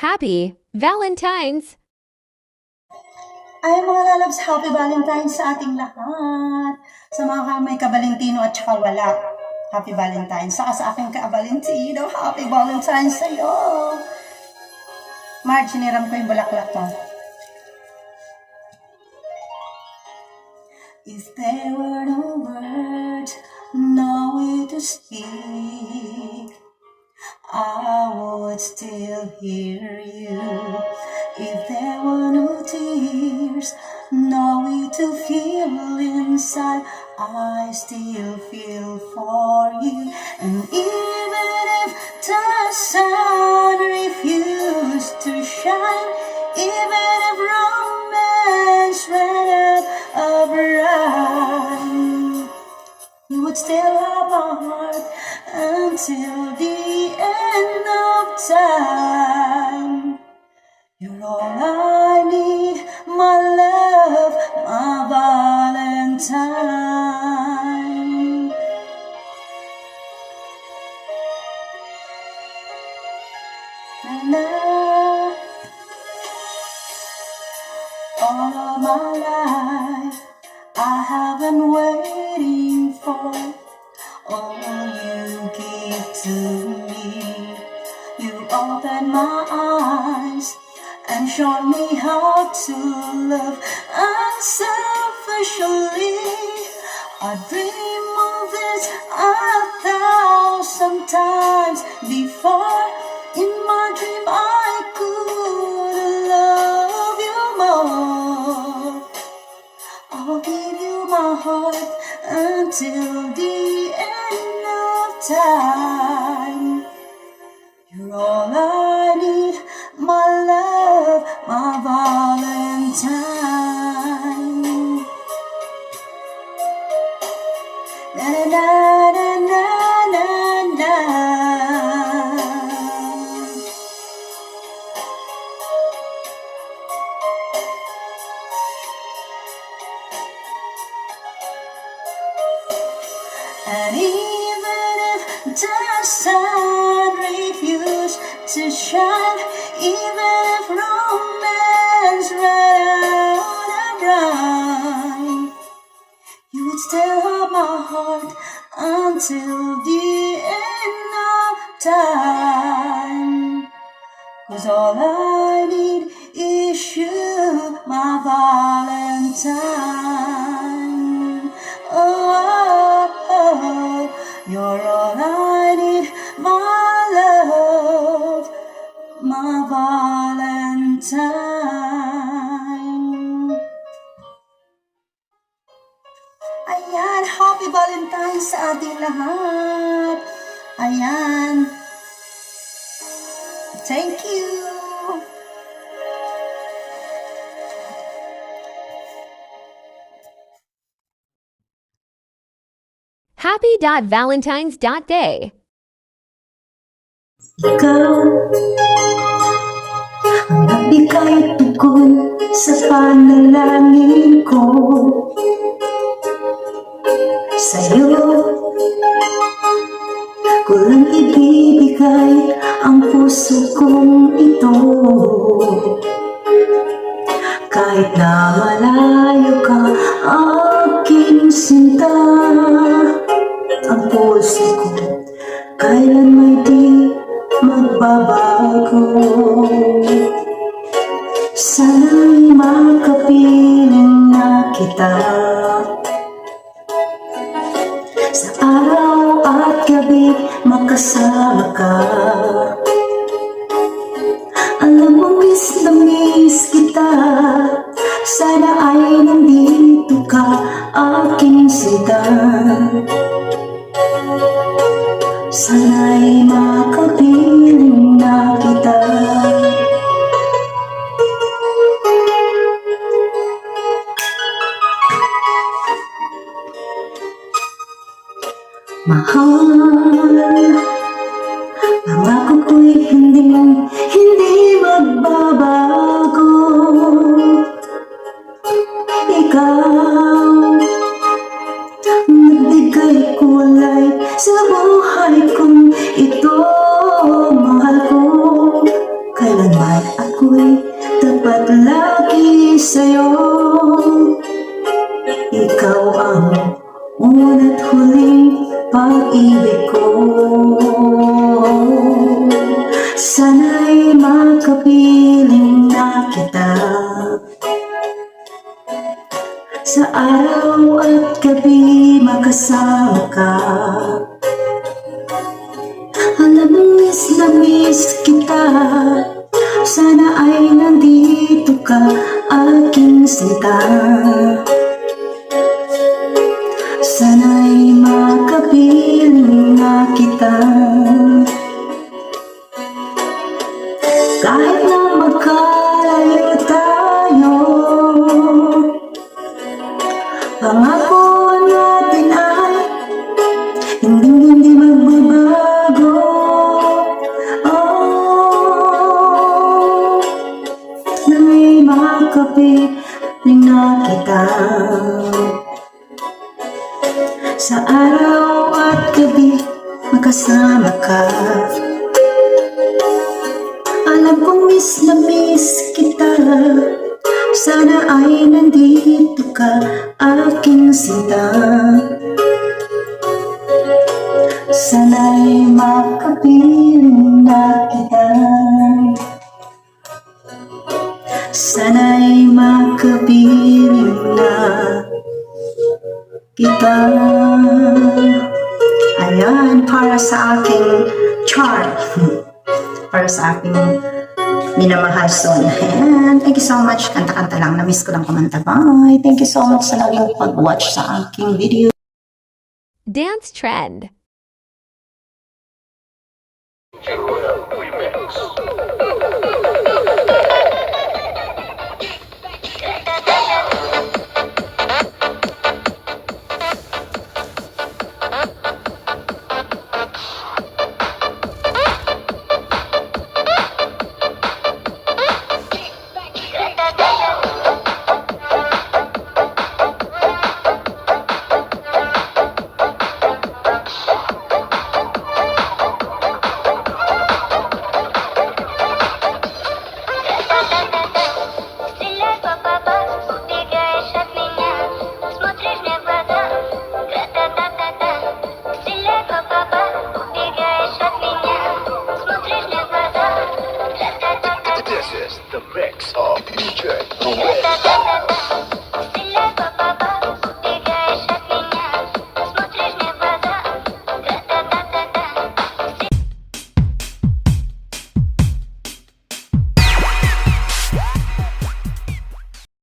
Happy Valentine's! Ay, mga lalabs, happy Valentine's sa ating lahat. Sa mga may kabalintino at saka wala. Happy Valentine's. Saka sa aking kabalintino, happy Valentine's sa'yo. Marge, siniram ko yung bulaklak mo. If there were no words, no way to speak, I would still hear you. If there were no tears, no way to feel inside, I still feel for you. And even if the sun refused to shine, even if romance ran out of rhyme, you would still have my heart until the end of time. You're all I need, my love, my Valentine. Na-na. All of my life I have been waiting for all you give to me. You open my eyes and show me how to love unselfishly. I dream of this 1,000 times before. In my dream I could love you more. I'll give you my heart until the end of time. You're all I need, my love, my Valentine. Na na na na na na. And even if the sun refused to shine, even if romance ran out of rhyme, you would still have my heart until the end of time. 'Cause all I need is you, my Valentine. Oh, oh, oh, you're all I need, my love, my Valentine. Ayan, happy Valentine's sa ating lahat. Ayan. Thank you. Happy.valentines.day. Ikaw ang nagbigay tugon sa panalangin ko. Sa'yo ko lang ibibigay ang puso kong ito. Kahit na malayo ka, aking sinta, ang puso ko kailan may di magbabago. Sana'y makapiling na kita sa araw at gabi, makasama ka. Alam mo miss na miss kita, sana ay nandito ka, aking sinta. Sana'y makapiling na kita. Mahal, pangako ko'y hindi magbabago. Ikaw, nagbigay kulay sa buhay kong ito. at ako'y tapat lagi sa'yo. Ikaw ang una't huling pag-ibig ko. Sana'y makapiling na kita sa araw at gabi, makasama ka. Alam mo, miss na miss kita. Sana ay nandito ka, aking sinta. Sana'y makapiling na kita. Kahit na magkalayo tayo, pangako natin ay hindi magbabago. Oh, na'y makapiling na kita sa araw at gabi, makasama ka. Alam kong miss na miss kita. Sana ay nandito ka, aking sinta. Sana'y makapiling na kita. Sana'y makapiling na kita. Ayan, para sa aking chart. Para sa aking minamahal son. Ayan, thank you so much. Kanta-kanta lang. Na-miss ko lang kumanta. Bye. Thank you so much sa laging pag-watch sa aking video. Dance trend. This is the mix of DJ Ruel.